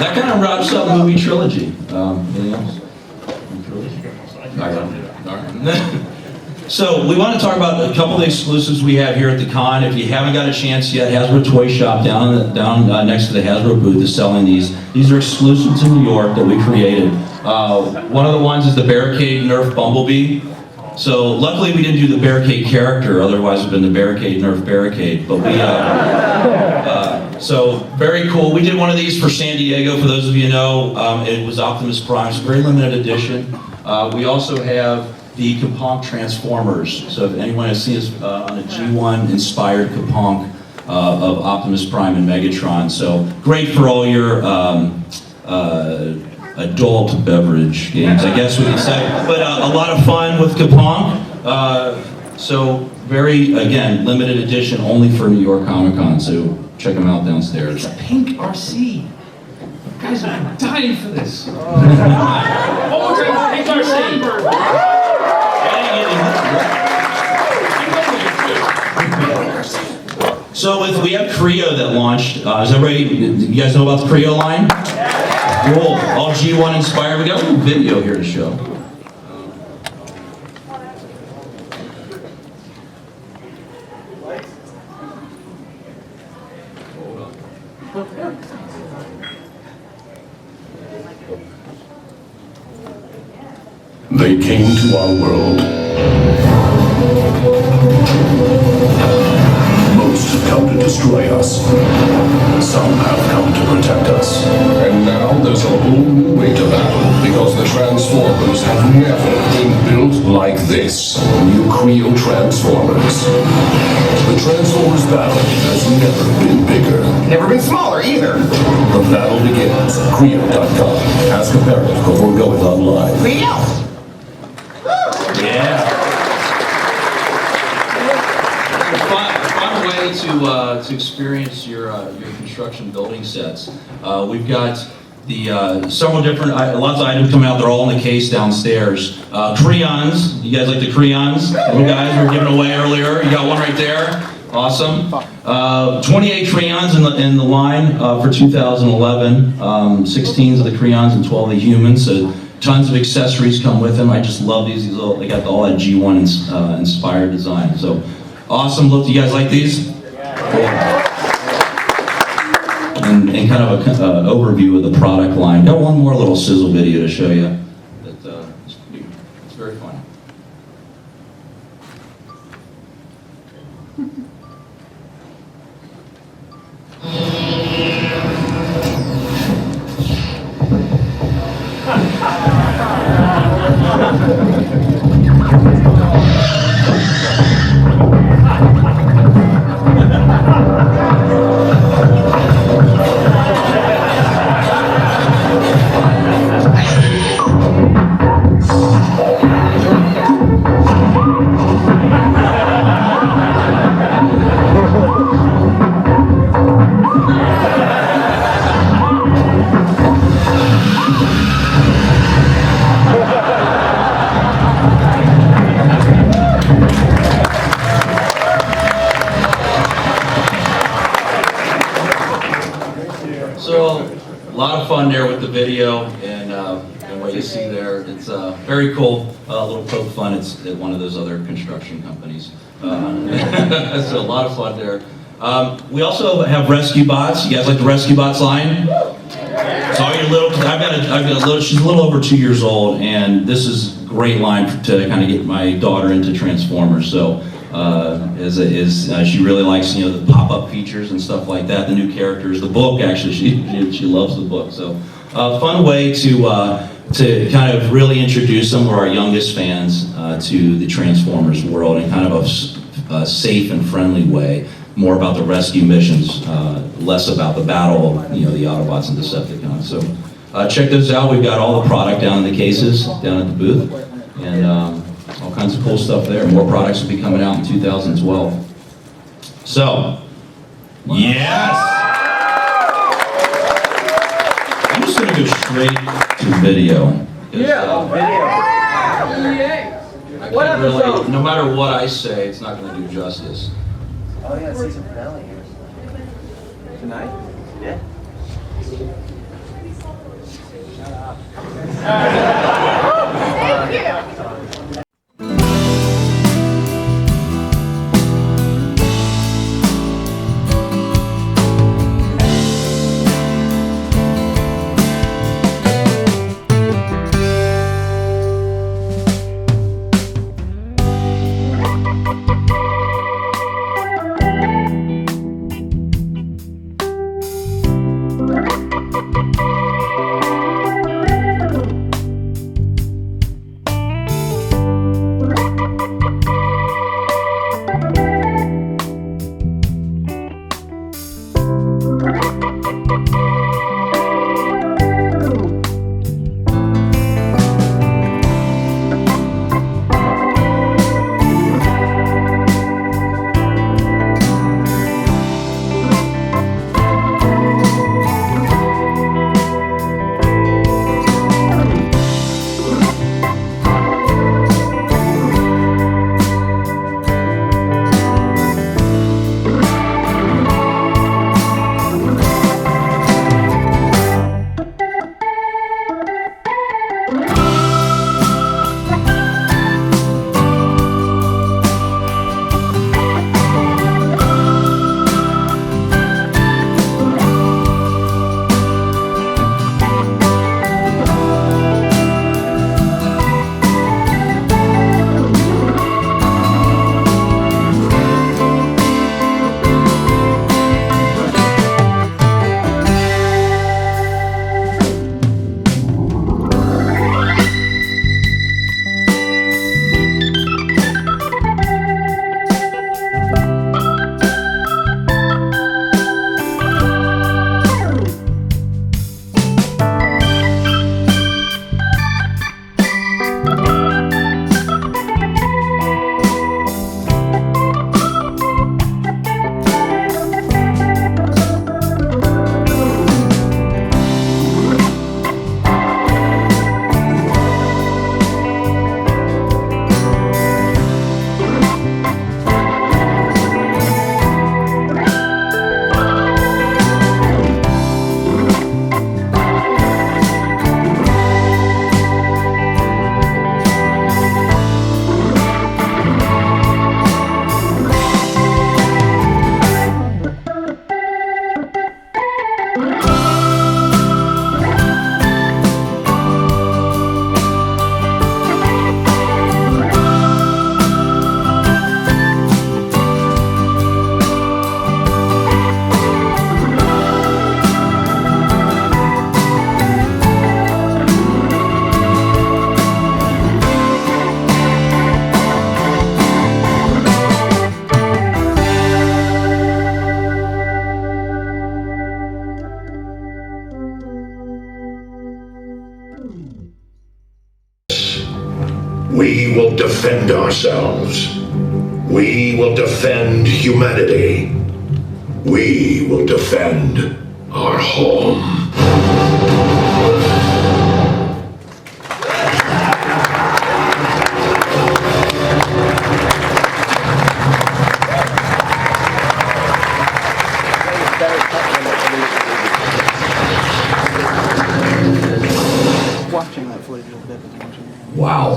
that kind of wraps up movie trilogy. Anything else? All right. So we want to talk about a couple of the exclusives we have here at the con. If you haven't got a chance yet, Hasbro Toy Shop down next to the Hasbro booth is selling these. These are exclusives in New York that we created. One of the ones is the Barricade Nerf Bumblebee. So luckily we didn't do the Barricade character, otherwise it would have been the Barricade Nerf Barricade. But we, so very cool. We did one of these for San Diego, for those of you who know. It was Optimus Prime, it's a very limited edition. We also have the Kapong Transformers. So if anyone has seen us on a G1 inspired Kapong of Optimus Prime and Megatron. So great for all your adult beverage games, I guess we can say. But a lot of fun with Kapong. So very, again, limited edition only for New York Comic Con. So check them out downstairs. It's a pink RC. You guys are dying for this. One more time, pink RC. So we have Creo that launched. Is everybody, you guys know about the Creo line? Cool. All G1 inspired. We got a little video here to show. They came to our world. Most have come to destroy us. Some have come to protect us. And now there's a whole new way to battle, because the Transformers have never been built like this. New Creo Transformers. The Transformers battle has never been bigger. Never been smaller either. The battle begins at Creo.com. Ask a parent before going online. Creo! Yeah. Fun way to experience your construction building sets. We've got the several different, lots of items coming out. They're all in the case downstairs. Crayons. You guys like the crayons? Little guys we were giving away earlier. You got one right there. Awesome. 28 crayons in the line for 2011. 16s of the crayons and 12 of the humans. So tons of accessories come with them. I just love these little, they got all that G1 inspired design. So awesome look. Do you guys like these? Yeah. And kind of an overview of the product line. Got one more little sizzle video to show you. That it's very fun. So a lot of fun there with the video and what you see there. It's very cool, little poke fun. It's at one of those other construction companies. So a lot of fun there. We also have rescue bots. You guys like the rescue bots line? So your little, I've got a little. She's a little over 2 years old, and this is a great line to kind of get my daughter into Transformers. So. She really likes, you know, the pop-up features and stuff like that, the new characters, the book. Actually, she loves the book. So, fun way to kind of really introduce some of our youngest fans to the Transformers world in kind of a safe and friendly way. More about the rescue missions, less about the battle of, you know, the Autobots and Decepticons. So, check those out. We've got all the product down in the cases down at the booth, and. All kinds of cool stuff there. More products will be coming out in 2012. So, yes! I'm just going to go straight to video. Yeah, video. Really, no matter what I say, it's not going to do justice. Oh yeah, season finale here. Tonight? Yeah. We will defend ourselves. We will defend humanity. We will defend our home. Watching that footage a bit. Wow.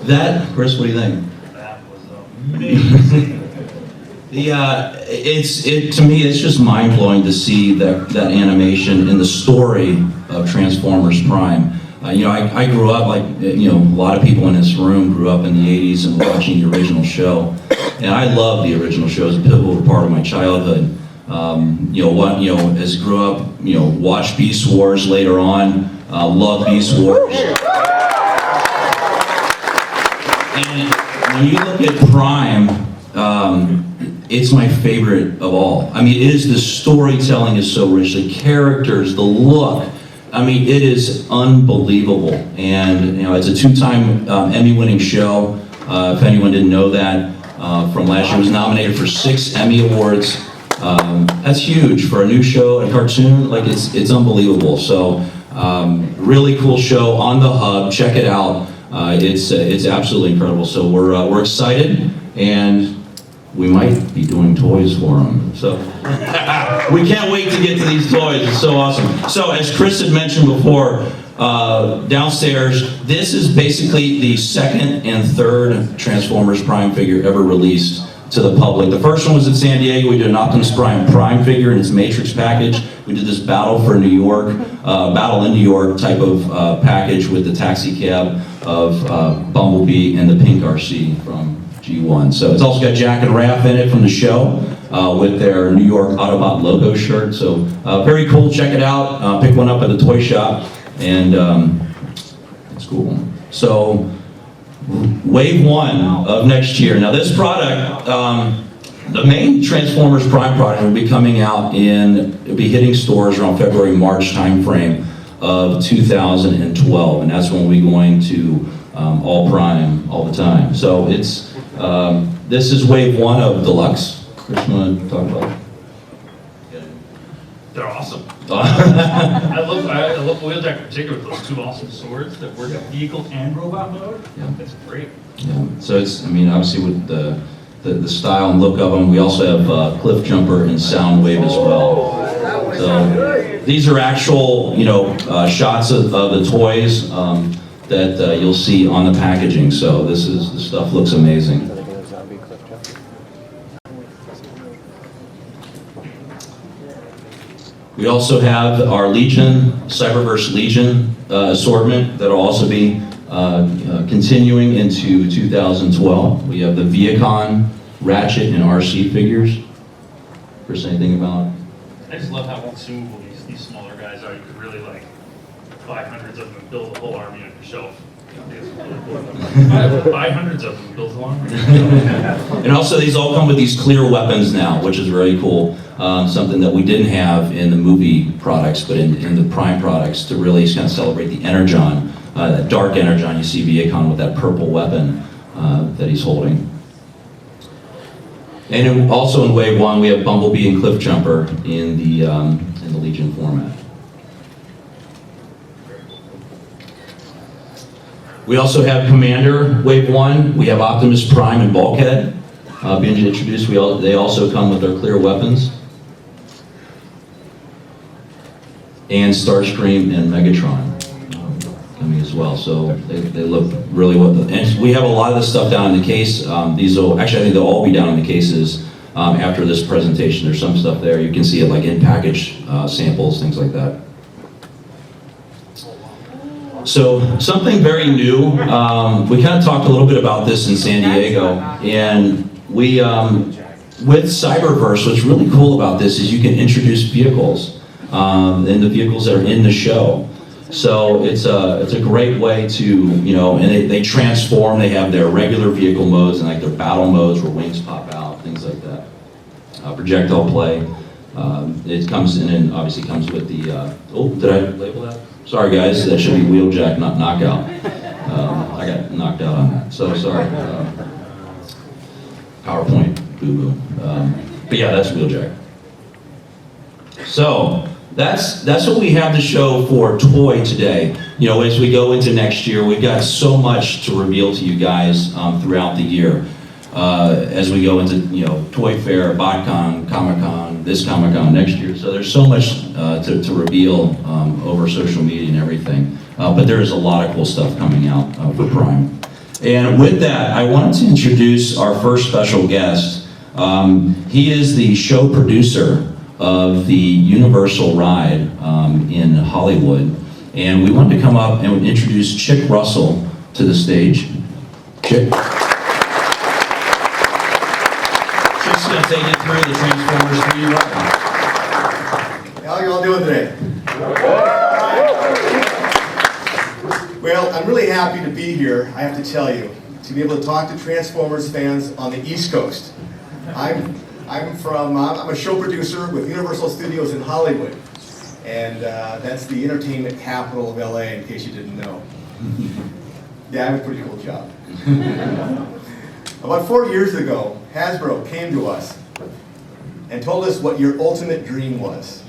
That, Chris, what do you think? That was amazing. To me, it's just mind blowing to see that animation in the story of Transformers Prime. I grew up like a lot of people in this room grew up in the '80s and watching the original show, and I love the original show. It's a pivotal part of my childhood. As grew up, watched Beast Wars later on. Love Beast Wars. And when you look at Prime, it's my favorite of all. I mean, the storytelling is so rich, the characters, the look. I mean, it is unbelievable. And it's a two-time Emmy-winning show. If anyone didn't know that, from last year, it was nominated for 6 Emmy Awards. That's huge for a new show, a cartoon. Like it's unbelievable. So really cool show on the Hub. Check it out. It's absolutely incredible. So we're excited, and we might be doing toys for them. So we can't wait to get to these toys. It's so awesome. So as Chris had mentioned before, downstairs, this is basically the second and third Transformers Prime figure ever released to the public. The first one was in San Diego. We did an Optimus Prime figure in its Matrix package. We did this Battle in New York type of package with the taxi cab of Bumblebee and the pink RC from G1. So it's also got Jack and Raph in it from the show with their New York Autobot logo shirt. So very cool. Check it out. Pick one up at the toy shop, and it's cool. So Wave 1 of next year. Now this product, the main Transformers Prime product will be coming out it'll be hitting stores around February, March timeframe of 2012, and that's when we're going to all Prime all the time. So it's this is Wave 1 of Deluxe. Chris, you want to talk about it? They're awesome. I love Wheeljack in particular with those two awesome swords that work at vehicle and robot mode. Yeah. It's great. Yeah. So it's, I mean, obviously with the style and look of them, we also have Cliff Jumper and Soundwave as well. So these are actual, shots of the toys that you'll see on the packaging. So the stuff looks amazing. We also have our Legion, Cyberverse Legion assortment that will also be continuing into 2012. We have the Viacon, Ratchet, and RC figures. Chris, anything about? I just love how consumable these smaller guys are. You could really buy hundreds of them and build a whole army on your shelf. Buy hundreds of them and build a whole army. And also these all come with these clear weapons now, which is very cool. Something that we didn't have in the movie products, but in the Prime products, to really kind of celebrate the Energon, that dark Energon. You see Viacon with that purple weapon that he's holding. And also in Wave 1, we have Bumblebee and Cliff Jumper in the Legion format. We also have Commander Wave 1. We have Optimus Prime and Bulkhead being introduced. They also come with their clear weapons. And Starscream and Megatron coming as well. So they look really well. And we have a lot of this stuff down in the case. These will, actually I think they'll all be down in the cases after this presentation. There's some stuff there. You can see it like in package samples, things like that. So something very new, we kind of talked a little bit about this in San Diego, and we, with Cyberverse, what's really cool about this is you can introduce vehicles, and the vehicles that are in the show. So it's a great way to, and they transform, they have their regular vehicle modes and like their battle modes where wings pop out, things like that. Projectile play. It comes in and obviously comes with the, oh, did I label that? Sorry guys, that should be Wheeljack, not Knockout. I got knocked out on that, so sorry. PowerPoint, boo-boo. But yeah, that's Wheeljack. So, that's what we have to show for Toy today. As we go into next year, we've got so much to reveal to you guys throughout the year. As we go into, Toy Fair, BotCon, Comic-Con, this Comic-Con next year. So there's so much to reveal over social media and everything. But there is a lot of cool stuff coming out for Prime. And with that, I wanted to introduce our first special guest. He is the show producer of the Universal ride in Hollywood. And we wanted to come up and introduce Chick Russell to the stage. Chick. Chick's going to take you through the Transformers 3D ride. How y'all doing today? Well, I'm really happy to be here, I have to tell you, to be able to talk to Transformers fans on the East Coast. I'm a show producer with Universal Studios in Hollywood, and that's the entertainment capital of LA, in case you didn't know. Yeah, I have a pretty cool job. About 4 years ago, Hasbro came to us and told us what your ultimate dream was.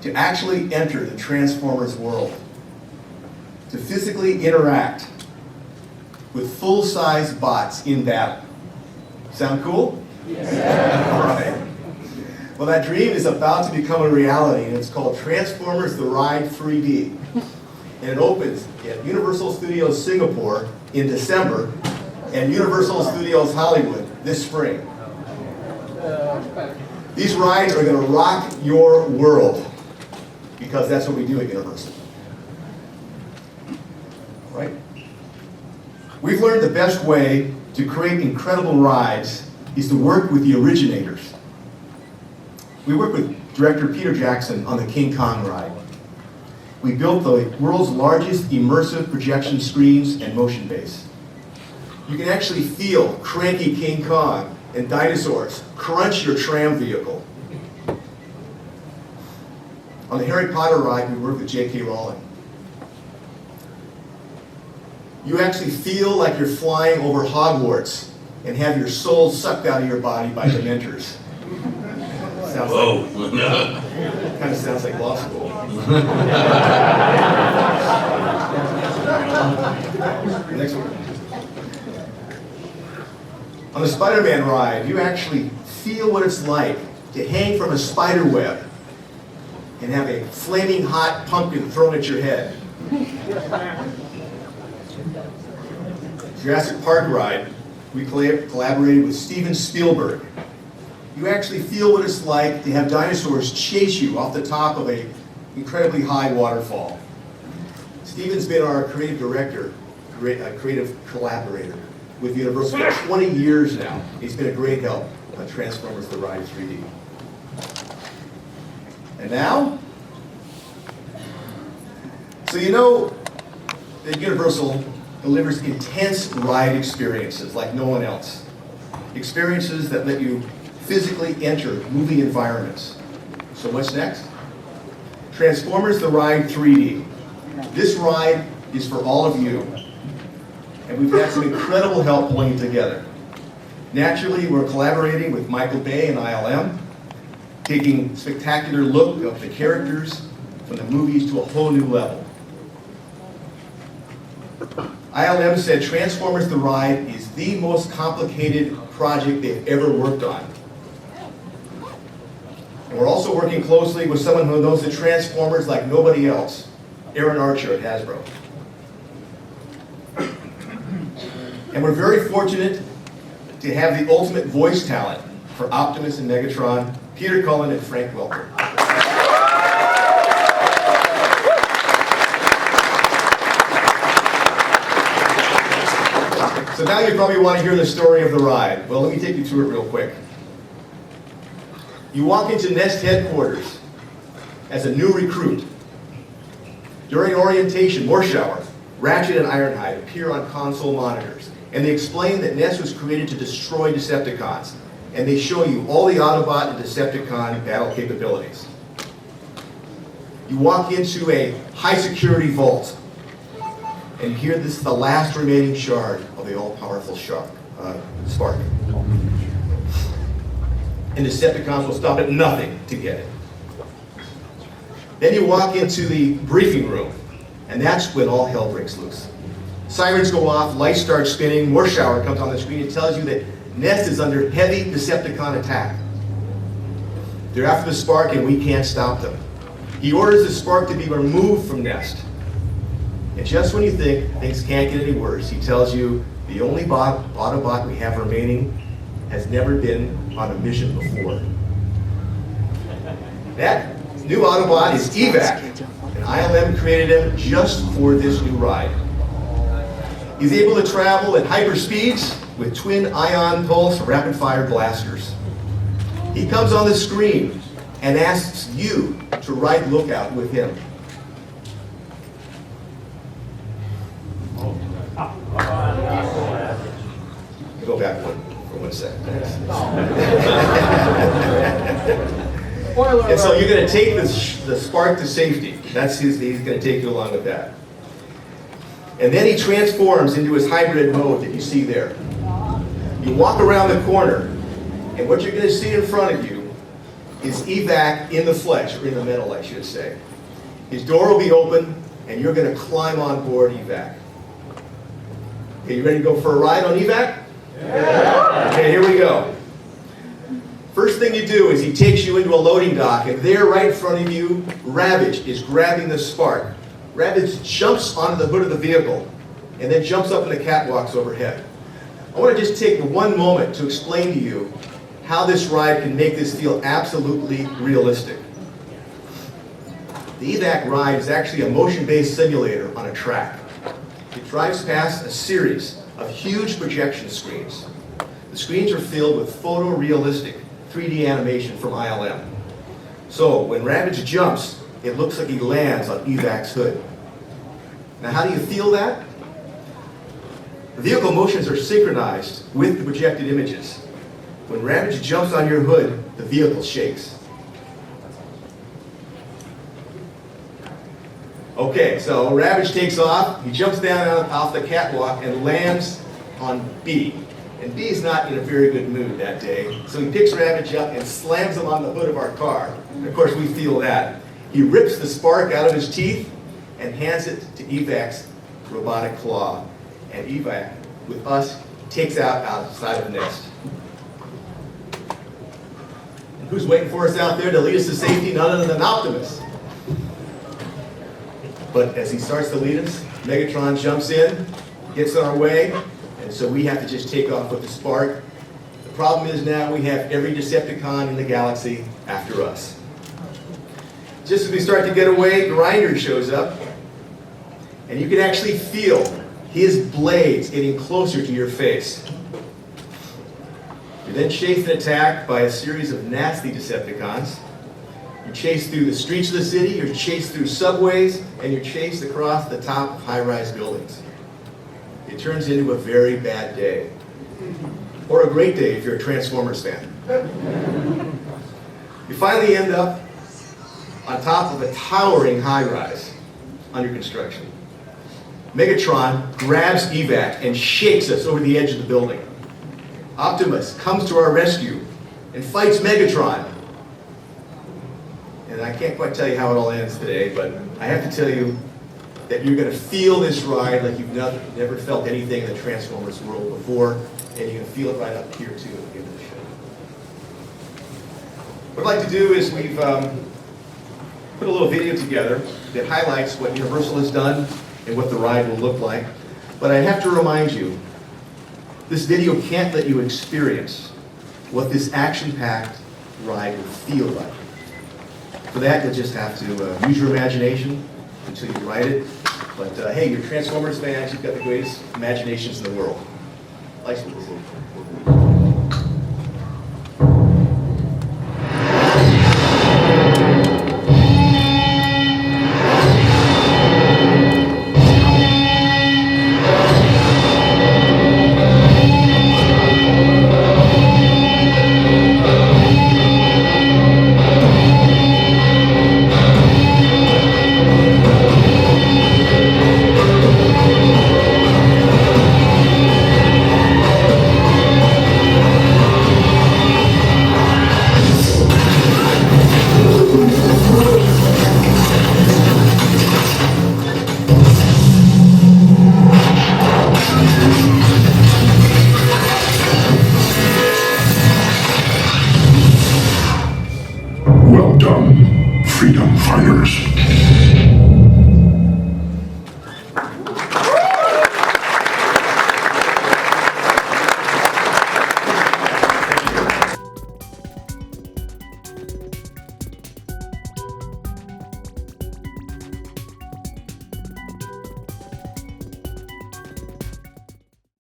To actually enter the Transformers world. To physically interact with full-size bots in battle. Sound cool? Yes. All right. Well, that dream is about to become a reality, and it's called Transformers The Ride 3D. And it opens at Universal Studios Singapore in December and Universal Studios Hollywood this spring. These rides are going to rock your world, because that's what we do at Universal. Right? We've learned the best way to create incredible rides is to work with the originators. We worked with director Peter Jackson on the King Kong ride. We built the world's largest immersive projection screens and motion base. You can actually feel cranky King Kong and dinosaurs crunch your tram vehicle. On the Harry Potter ride, we worked with J.K. Rowling. You actually feel like you're flying over Hogwarts and have your soul sucked out of your body by Dementors. Whoa. Kind of sounds like law school. Next one. On the Spider-Man ride, you actually feel what it's like to hang from a spider web and have a flaming hot pumpkin thrown at your head. Jurassic Park ride, we collaborated with Steven Spielberg. You actually feel what it's like to have dinosaurs chase you off the top of an incredibly high waterfall. Steven's been our creative director, creative collaborator with Universal for 20 years now. He's been a great help on Transformers The Ride 3D. And now, so you know that Universal delivers intense ride experiences like no one else. Experiences that let you physically enter moving environments. So what's next? Transformers The Ride 3D. This ride is for all of you. And we've had some incredible help pulling it together. Naturally, we're collaborating with Michael Bay and ILM, taking a spectacular look of the characters from the movies to a whole new level. ILM said Transformers The Ride is the most complicated project they've ever worked on. And we're also working closely with someone who knows the Transformers like nobody else, Aaron Archer at Hasbro. And we're very fortunate to have the ultimate voice talent for Optimus and Megatron, Peter Cullen and Frank Welker. So now you probably want to hear the story of the ride. Well, let me take you through it real quick. You walk into Nest headquarters as a new recruit. During orientation, Shower, Ratchet and Ironhide appear on console monitors, and they explain that Nest was created to destroy Decepticons, and they show you all the Autobot and Decepticon battle capabilities. You walk into a high-security vault, and here this is the last remaining shard of the all-powerful spark. And Decepticons will stop at nothing to get it. Then you walk into the briefing room, and that's when all hell breaks loose. Sirens go off, lights start spinning, Shower comes on the screen and tells you that Nest is under heavy Decepticon attack. They're after the spark and we can't stop them. He orders the spark to be removed from Nest. And just when you think things can't get any worse, he tells you the only Autobot we have remaining has never been on a mission before. That new Autobot is Evac, and ILM created him just for this new ride. He's able to travel at hyper speeds with twin ion pulse rapid-fire blasters. He comes on the screen and asks you to ride Lookout with him. Go back for 1 second. And so you're going to take the spark to safety. He's going to take you along with that. And then he transforms into his hybrid mode that you see there. You walk around the corner, and what you're going to see in front of you is Evac in the flesh, or in the metal, I should say. His door will be open, and you're going to climb on board Evac. Okay, you ready to go for a ride on Evac? Yeah. Okay, here we go. thing you do is he takes you into a loading dock, and there right in front of you, Ravage is grabbing the spark. Ravage jumps onto the hood of the vehicle and then jumps up in the catwalks overhead. I want to just take one moment to explain to you how this ride can make this feel absolutely realistic. The EVAC ride is actually a motion-based simulator on a track. It drives past a series of huge projection screens. The screens are filled with photorealistic 3D animation from ILM. So when Ravage jumps, it looks like he lands on EVAC's hood. Now how do you feel that? The vehicle motions are synchronized with the projected images. When Ravage jumps on your hood, the vehicle shakes. Okay, so Ravage takes off, he jumps down off the catwalk and lands on B. And B is not in a very good mood that day, so he picks Ravage up and slams him on the hood of our car. And of course we feel that. He rips the spark out of his teeth and hands it to EVAC's robotic claw. And EVAC, with us, takes out outside of Nest. And who's waiting for us out there to lead us to safety? None other than Optimus. But as he starts to lead us, Megatron jumps in, gets in our way, and so we have to just take off with the spark. The problem is now we have every Decepticon in the galaxy after us. Just as we start to get away, Grinder shows up, and you can actually feel his blades getting closer to your face. You're then chased and attacked by a series of nasty Decepticons. You're chased through the streets of the city, you're chased through subways, and you're chased across the top of high-rise buildings. It turns into a very bad day. Or a great day if you're a Transformers fan. You finally end up on top of a towering high-rise under construction. Megatron grabs EVAC and shakes us over the edge of the building. Optimus comes to our rescue and fights Megatron. And I can't quite tell you how it all ends today, but I have to tell you that you're going to feel this ride like you've never felt anything in the Transformers world before, and you're going to feel it right up here too at the end of the show. What I'd like to do is we've put a little video together that highlights what Universal has done and what the ride will look like. But I have to remind you, this video can't let you experience what this action-packed ride will feel like. For that, you'll just have to use your imagination until you write it. But hey, you're Transformers fans, you've got the greatest imaginations in the world. License. Well done, freedom fighters.